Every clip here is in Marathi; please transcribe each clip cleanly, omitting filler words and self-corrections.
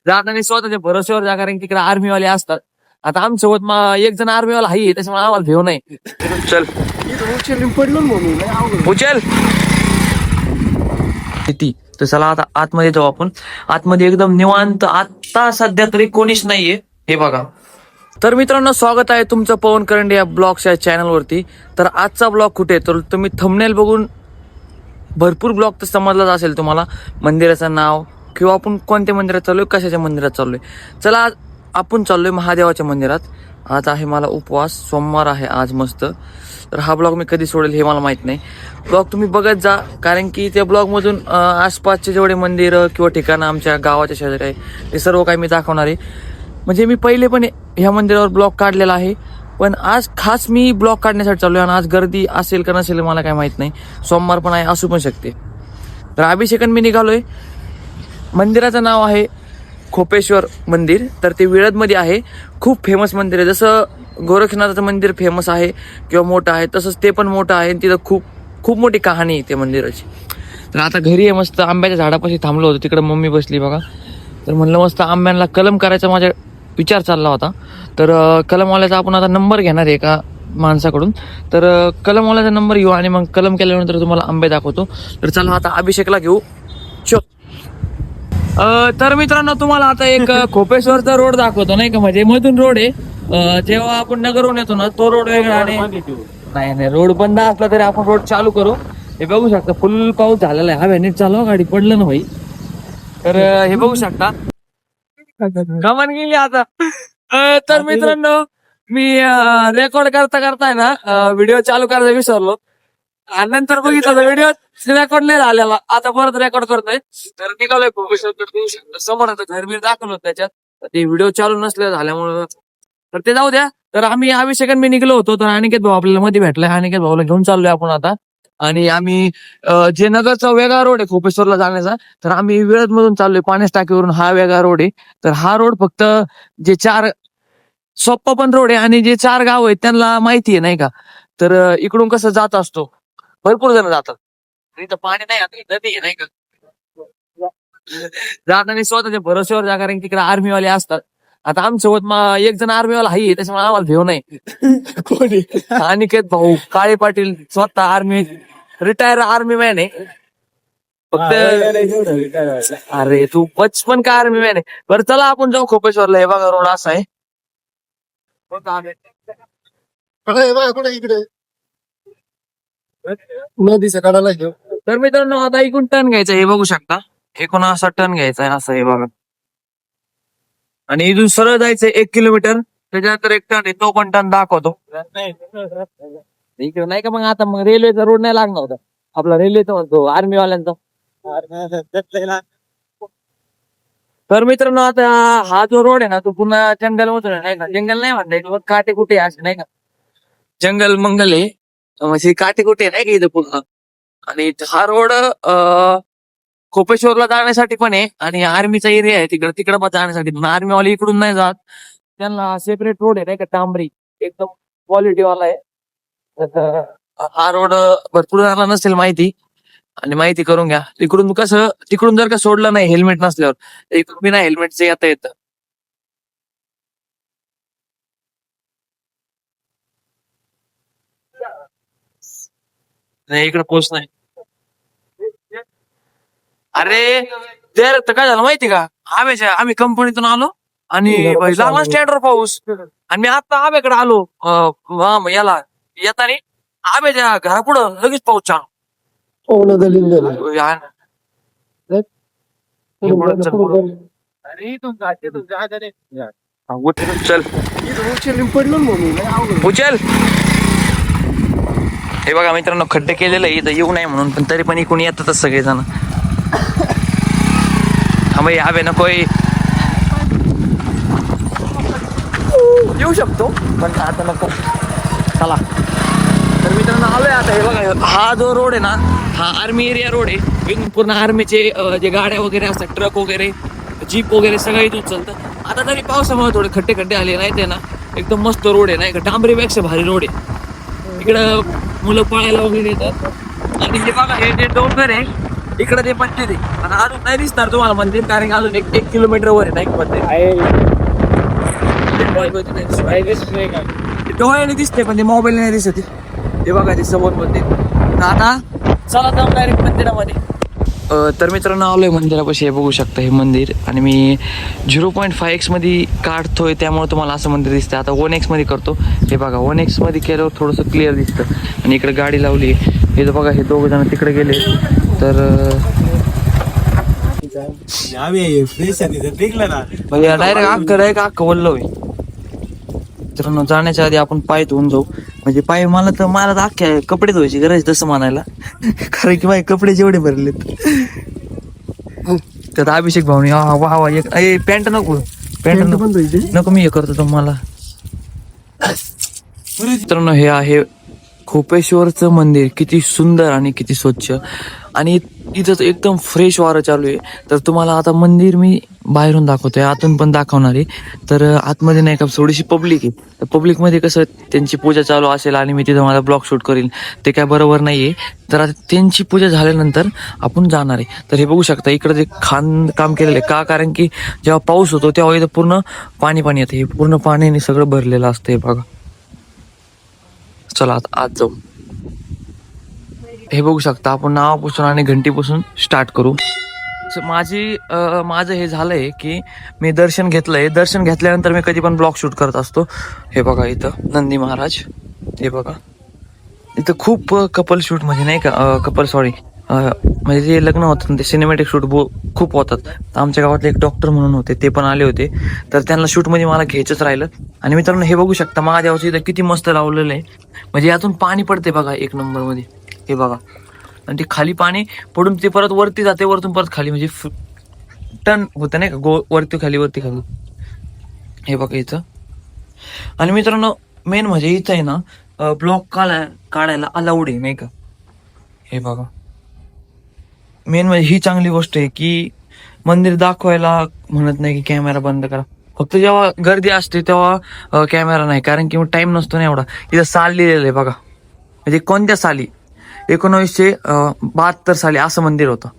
जाताना स्वतःच्या भरोश्यावर जा, कारण तिकडे आर्मीवाले असतात. आता आमच्यासोबत एक जण आर्मीवाला आहे, त्याच्यामुळे आम्हाला भेव नाही. चल उचल ती. तर चला आता आतमध्ये जाऊ आपण. आतमध्ये एकदम निवांत, आता सध्या तरी कोणीच नाहीये. हे बघा. तर मित्रांनो, स्वागत आहे तुमचं पवन करंडे या ब्लॉग्सच्या चॅनलवरती. तर आजचा ब्लॉग कुठे, तर तुम्ही थंबनेल बघून भरपूर ब्लॉग तर समजलाच असेल तुम्हाला, मंदिराचं नाव किंवा आपण कोणत्या मंदिरात चाललोय, कशाच्या मंदिरात चाललोय. चला आज आपण चाललोय महादेवाच्या मंदिरात. आज आहे मला उपवास, सोमवार आहे आज मस्त. तर हा ब्लॉग मी कधी सोडेल हे मला माहित नाही. ब्लॉग तुम्ही बघत जा, कारण की त्या ब्लॉगमधून आसपासचे जेवढे मंदिरं किंवा ठिकाणं आमच्या गावाच्या शेजारी आहे ते सर्व काही मी दाखवणार आहे. म्हणजे मी पहिले पण ह्या मंदिरावर ब्लॉग काढलेला आहे, पण आज खास मी ब्लॉग काढण्यासाठी चाललोय. आणि आज गर्दी असेल का नसेल मला काय माहित नाही, सोमवार पण आहे, असू पण शकते. तर अभिषेकन मी निघालोय. मंदिराचं नाव आहे खोपेश्वर मंदिर. तर ते विळदमध्ये आहे. खूप फेमस मंदिर आहे. जसं गोरक्षनाथाचं मंदिर फेमस आहे किंवा मोठं आहे, तसंच ते पण मोठं आहे. तिथं खूप खूप मोठी कहाणी आहे त्या मंदिराची. तर आता घरी आहे, मस्त आंब्याच्या झाडापाशी थांबलो होतो. तिकडे मम्मी बसली बघा. तर म्हणलं मस्त आंब्यांना कलम करायचा माझा विचार चालला होता. तर कलमवाल्याचा आपण आता नंबर घेणार आहे एका माणसाकडून. तर कलमवाल्याचा नंबर घेऊ आणि मग कलम केल्यानंतर तुम्हाला आंबे दाखवतो. तर चला आता अभिषेकला घेऊ. तर मित्रांनो, तुम्हाला आता एक खोपेश्वरचा रोड दाखवतो, नाही का, म्हणजे मधून रोड आहे. जेव्हा आपण नगरहून येतो ना, तो रोड वेगळा. आणि नाही रोड बंद असला तरी आपण रोड चालू करू. हे बघू शकता, फुल पाऊस झालेला आहे. हा व्हॅनिट चालू, गाडी पडलं ना भाई. तर हे बघू शकता, गमन गेली आता. तर मित्रांनो, मी रेकॉर्ड करता करताय ना व्हिडिओ चालू करायला विसरलो. आणि नंतर बघितलं व्हिडिओ रेकॉर्ड नाही झालेला. आता परत रेकॉर्ड करतोय. तर निघालोय समोर घरबीर दाखवलं त्याच्यात. ते व्हिडिओ चालू नसले झाल्यामुळं तर ते जाऊ द्या. तर आम्ही अभिषेकन मी निघलो होतो. तर अनिकेत भाऊ आपल्याला मध्ये भेटलाय. अनिकेत भाऊला घेऊन चाललोय आपण आता. आणि आम्ही जे नगरचा वेगळा रोड आहे खोपेश्वरला जाण्याचा, तर आम्ही विळद मधून चाललोय. पाण्यास टाकीवरून हा वेगळा रोड आहे. तर हा रोड फक्त जे सोप्पा पण रोड आहे आणि जे 4 गाव आहेत त्यांना माहिती आहे, नाही का. तर इकडून कसं जात असतो, भरपूर जण जातात. इथं पाणी नाही, आता नदी आहे, नाही का. जाताना स्वतःच्या भरोश्यावर जा, कारण तिकडे आर्मीवाले असतात. आता आमच्यासोबत एक जण आर्मीवाला आहे, त्याच्यामुळे आम्हाला भेव नाही. कोणी अनिकेत भाऊ काळे पाटील, स्वतः आर्मी, रिटायर आर्मी मॅन आहे. फक्त अरे तू बचपन का आर्मी मॅन आहे. बरं चला आपण जाऊ खोपेश्वरला. हे बघा रोड असा आहे. इकडे नदीच्या कडाला घेऊ. तर मित्रांनो, आता इकडून टर्न घ्यायचा. हे बघू शकता, हे कोणा असा टर्न घ्यायचा आहे, असं हे बघा. आणि इथून सरळ जायचंय 1 किलोमीटर. त्याच्यानंतर एक टर्न आहे, तो पण टर्न दाखवतो. इकडे नाही का, मग आता मग रेल्वेचा रोड नाही लागणार होता आपला, रेल्वेचा म्हणतो आर्मीवाल्यांचा. तर मित्रांनो, आता हा जो रोड आहे ना, तो पुन्हा जंगल मधून नाही का. जंगल नाही म्हणता, काटे कुठे असे, नाही का, जंगल मंगल आहे. म्हणजे काटे कुठे नाही का इथं पुन्हा. आणि हा रोड खोपेश्वरला जाण्यासाठी पण आहे आणि आर्मीचा एरिया आहे तिकडे पण जाण्यासाठी. आर्मीवाले इकडून नाही जात, त्यांना सेपरेट रोड आहे, नाही का, डांबरी एकदम क्वालिटी वाला आहे. हा रोड भरपूर जणांना नसेल माहिती, आणि माहिती करून घ्या. तिकडून जर का सोडलं नाही हेल्मेट नसल्यावर, इकडून बिना हेल्मेटचे येता येतं. नाही इकडे पोच नाही. अरे तर काय झालं माहिती का, आम्ही कंपनीतून आलो आणि लागला स्टँडवर पाऊस. आणि मी आता आब्याकडे आलो याला येताना, आब्याच्या घरापुढं लगेच पाऊस चालू. चल उचल. हे बघा मित्रांनो, खड्डे केलेलं आहे इथं येऊ नये म्हणून, पण तरी पण इकडून येतातच सगळेजण. हा भाई आबे नको येऊ शकतो, पण आता नको. चला तर मित्रांनो, आलोय आता. हे बघा, हा जो रोड आहे ना, हा आर्मी एरिया रोड आहे. पूर्ण आर्मीचे जे गाड्या वगैरे असतात, ट्रक वगैरे, जीप वगैरे सगळं इथून चालतं. आता तरी पावसामुळे थोडे खड्डे आले, नाही ते ना एकदम मस्त रोड आहे, नाही का, डांबरीपेक्षा भारी रोड आहे. इकडं मुलं पळायला वगैरे येतात. आणि हे बघा, हे जे डोंगर आहे इकडे ते मंदिर आहे आणि अजून नाही दिसणार तुम्हाला मंदिर, कारण की अजून एक किलोमीटर वर आहे नाही मंदिर डोळ्याने दिसते पण ते मोबाईल नाही दिसत. हे बघा ते समोर मंदिर. आता चला जाऊ डायरेक्ट मंदिरामध्ये. तर मित्रांनो आलोय मंदिरापाशी. हे बघू शकता हे मंदिर, आणि मी 0.5x मध्ये काढतोय त्यामुळे तुम्हाला असं मंदिर दिसतं. आता 1x मध्ये करतो. हे बघा 1x मध्ये केल्यावर थोडंसं क्लिअर दिसतं. आणि इकडे गाडी लावली. हे तर बघा हे दोघ जण तिकडे गेले. तर डायरेक्ट अख्खं वल्ल होईल. मित्रांनो जाण्याच्या आधी आपण पाय धुवून जाऊ. म्हणजे पाय मला तर अख्ख्या कपडे धुवायची गरज तसं म्हणायला, कारण की माझे कपडे जेवढे भरलेत. त्यात अभिषेक भाऊनी वा वा एक पॅन्ट नको, पॅन्ट नको मी हे करतो तुम्हाला. मित्रांनो हे आहे खोपेश्वरचं मंदिर. किती सुंदर आणि किती स्वच्छ, आणि इथं एकदम फ्रेश वारं चालू आहे. तर तुम्हाला आता मंदिर मी बाहेरून दाखवतोय, आतून पण दाखवणार आहे. तर आतमध्ये नाही का थोडीशी पब्लिक आहे. तर पब्लिकमध्ये कसं त्यांची पूजा चालू असेल आणि मी तिथं मला ब्लॉग शूट करीन, ते काय बरोबर नाही आहे. तर आता त्यांची पूजा झाल्यानंतर आपण जाणार आहे. तर हे बघू शकता इकडे जे काम केलेलं आहे का, कारण की जेव्हा पाऊस होतो तेव्हा इथं पूर्ण पाणी येतं. हे पूर्ण पाण्याने सगळं भरलेलं असतं. हे बघा. चला आता आत जाऊ. हे बघू शकता आपण नावापासून आणि घंटीपासून स्टार्ट करू. माझं हे झालंय की मी दर्शन घेतलंय. दर्शन घेतल्यानंतर मी कधी पण ब्लॉग शूट करत असतो. हे बघा इथं नंदी महाराज. हे बघा इथं खूप कपल शूट म्हणजे नाही का कपल सॉरी म्हणजे जे लग्न होतं ते सिनेमॅटिक शूट खूप होतात. तर आमच्या गावातले एक डॉक्टर म्हणून होते, ते पण आले होते. तर त्यांना शूटमध्ये मला घ्यायचंच राहिलं. आणि मित्रांनो हे बघू शकता महादेवाचं इथं किती मस्त लावलेलं आहे. म्हणजे यातून पाणी पडते बघा एक नंबर मध्ये. हे बघा, आणि ते खाली पाणी पडून ते परत वरती जाते, वरतून परत खाली, म्हणजे टन होतं नाही का, वरती खाली वरती खाली. हे बघा इथं. आणि मित्रांनो मेन म्हणजे इथं आहे ना ब्लॉग काढायला अलाउड आहे नाही का. हे बघा मेन म्हणजे ही चांगली गोष्ट आहे की मंदिर दाखवायला म्हणत नाही की कॅमेरा बंद करा. फक्त जेव्हा गर्दी असते तेव्हा कॅमेरा नाही, कारण की टाइम नसतो ना एवढा. इथं साल लिहिलेलं आहे बघा, म्हणजे कोणत्या साली 1972 साली असं मंदिर होतं.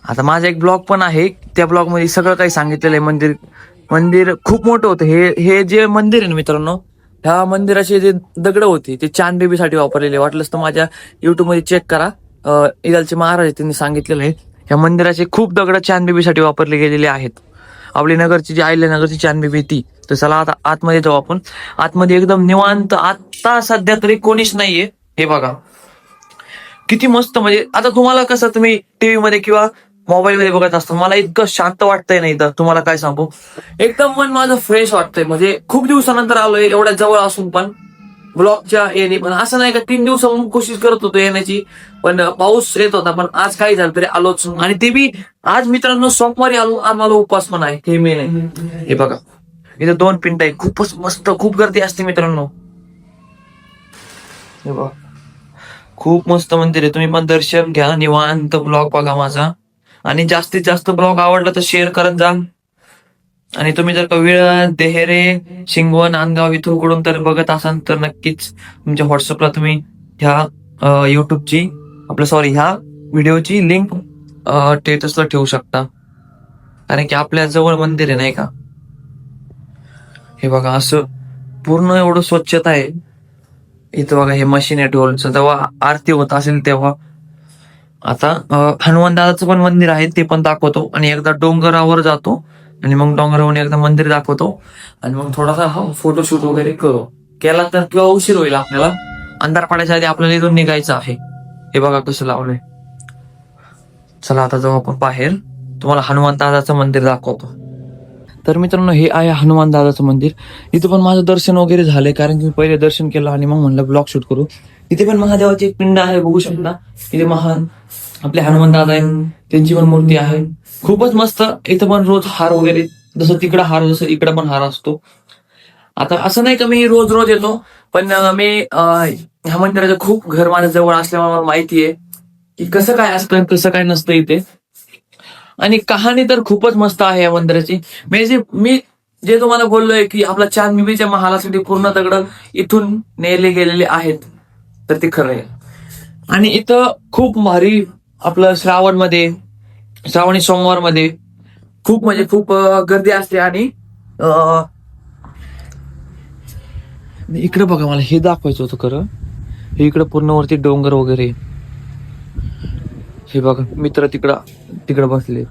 आता माझा एक ब्लॉग पण आहे, त्या ब्लॉग मध्ये सगळं काही सांगितलेलं आहे. मंदिर खूप मोठं होतं. हे जे मंदिर आहे ना मित्रांनो, ह्या मंदिराचे जे दगड होते ते चांद बेबीसाठी वापरलेले. वाटलंच तर माझ्या युट्यूब मध्ये चेक करा. इदालचे महाराज त्यांनी सांगितलेलं आहे ह्या मंदिराचे खूप दगड चांद बेबीसाठी वापरले गेलेले आहेत. आपली नगरची जी नगरची चांद बेबी ती. तर चला आता आतमध्ये जाऊ आपण. आतमध्ये एकदम निवांत, आता सध्या तरी कोणीच नाहीये. हे बघा किती मस्त. म्हणजे आता तुम्हाला कसं तुम्ही टीव्ही मध्ये किंवा मोबाईल मध्ये बघत असता, मला इतकं शांत वाटतंय नाही तर तुम्हाला काय सांगू. एकदम मन माझं फ्रेश वाटतंय. म्हणजे खूप दिवसानंतर आलोय एवढ्या जवळ असून पण ब्लॉगच्या येणे. पण असं नाही का 3 दिवसाहून कोशिश करत होतो येण्याची, पण पाऊस येत होता. पण आज काय झालं तरी आलोच. आणि ते बी आज मित्रांनो सोमवारी आलो, आम्हाला उपवास पण आहे. हे मेन आहे. हे बघा इथे 2 पिंड आहे. खूपच मस्त, खूप गर्दी असते मित्रांनो. हे बघा खूप मस्त मंदिर आहे. तुम्ही पण दर्शन घ्या, निवांत ब्लॉग बघा माझा. आणि जास्तीत जास्त ब्लॉग आवडला तर शेअर करत जा. आणि तुम्ही जर का वेळ देहेरे शिंगवण नांदगाव इथून तर बघत असाल तर नक्कीच तुमच्या व्हॉट्सअपला तुम्ही ह्या युट्यूबची ह्या व्हिडिओची लिंक स्टेटसला ठेवू शकता, कारण की आपल्या जवळ मंदिर आहे नाही का. हे बघा असं पूर्ण एवढं स्वच्छता आहे इथं. बघा हे मशीन आहे ढोलचं, तेव्हा आरती होत असेल तेव्हा. आता हनुमान दादाचं पण मंदिर आहे, ते पण दाखवतो. आणि एकदा डोंगरावर जातो आणि मग डोंगरावरून एकदा मंदिर दाखवतो. आणि मग थोडासा फोटोशूट वगैरे करू केला तर किंवा उशीर होईल आपल्याला. अंधार पडायच्या आधी आपल्याला इथून निघायचं आहे. हे बघा कसं लावलंय. चला आता जाऊ आपण बाहेर, तुम्हाला हनुमान दादाचं मंदिर दाखवतो. तर मित्रांनो हे आहे हनुमान दादाचं मंदिर. इथं पण माझं दर्शन वगैरे झालंय, कारण की मी पहिले दर्शन केलं आणि मग म्हणलं ब्लॉग शूट करू. इथे पण महादेवाची एक पिंड आहे, बघू शकता. इथे आपले हनुमान दादा आहे, त्यांची पण मूर्ती आहे. खूपच मस्त. इथं पण रोज हार वगैरे, जसं तिकडं हार जसं इकडं पण हार असतो. आता असं नाही का मी रोज रोज येतो, पण मी ह्या मंदिराचं खूप घर माझ्या जवळ असल्यामुळे मला माहिती आहे की कसं काय असतं कसं काय नसतं इथे. आणि कहाणी तर खूपच मस्त आहे या मंदिराची. मी जे तुम्हाला बोललोय की आपला चांद बिबीच्या महालासाठी पूर्ण दगड इथून नेले गेलेले आहेत, तर ते खरं आहे. आणि इथं खूप भारी आपलं श्रावणी सोमवार मध्ये खूप म्हणजे खूप गर्दी असते. आणि इकडे बघा, मला हे दाखवायचं होतं खरं. हे इकडं पूर्ण वरती डोंगर वगैरे, हे बघा मित्र तिकडं बसले.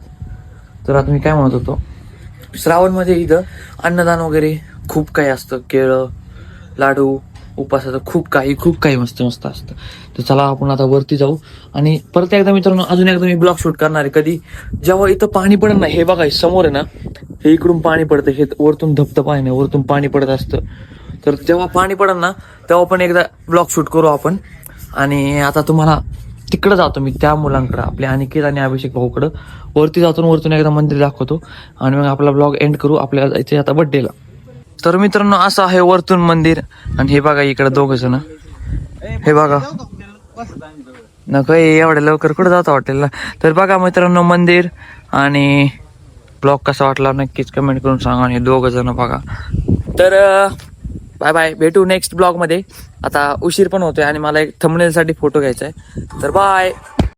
तर आता मी काय म्हणत होतो, श्रावण मध्ये इथं अन्नदान वगैरे खूप काही असतं. केळं, लाडू, उपासाचं खूप काही मस्त मस्त असतं. तर चला आपण आता वरती जाऊ. आणि परत एकदा मित्रांनो, अजून एकदा मी ब्लॉग शूट करणार आहे कधी, जेव्हा इथं पाणी पडत ना. हे बघा समोर आहे ना, हे इकडून पाणी पडतं, हे वरतून धबधबा आहे ना, वरतून पाणी पडत असतं. तर जेव्हा पाणी पडत ना, तेव्हा पण एकदा ब्लॉग शूट करू आपण. आणि आता तुम्हाला तिकडं जातो मी, त्या मुलांकडं, आपल्या अनिकेत आणि अभिषेक भाऊकडं. वरती जातो, वरतून एकदा मंदिर दाखवतो आणि मग आपला ब्लॉग एंड करू. आपल्याला जायचे आता बड्डेला. तर मित्रांनो, असं आहे वरतून मंदिर. आणि हे बघा इकडे दोघ जण, हे बघा नको एवढ्या लवकर कुठं जातो हॉटेलला. तर बघा मित्रांनो मंदिर. आणि ब्लॉग कसा वाटला नक्कीच कमेंट करून सांगा. आणि दोघ जण बघा. तर बाय बाय, भेटू नेक्स्ट ब्लॉग मध्ये. आता उशीर पण होतोय आणि मला एक थंबनेल साठी फोटो घ्यायचा आहे. तर बाय.